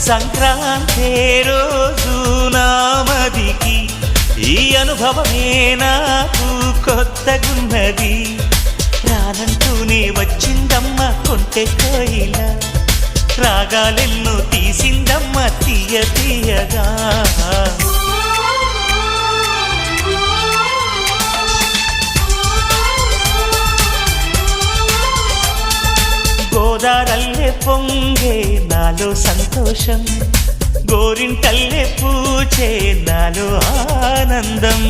సంక్రాంతి రోజు నామదికి ఈ అనుభవమే నాకు కొత్తగున్నది. రానంటూనే వచ్చిందమ్మ కొంటె కోయిల, రాగాలెన్నో తీసిందమ్మ తీయ తీయగా. గోదారల్లే పొంగే నాలో సంతోషం, గోరింటల్లే పూచే నాలో ఆనందం.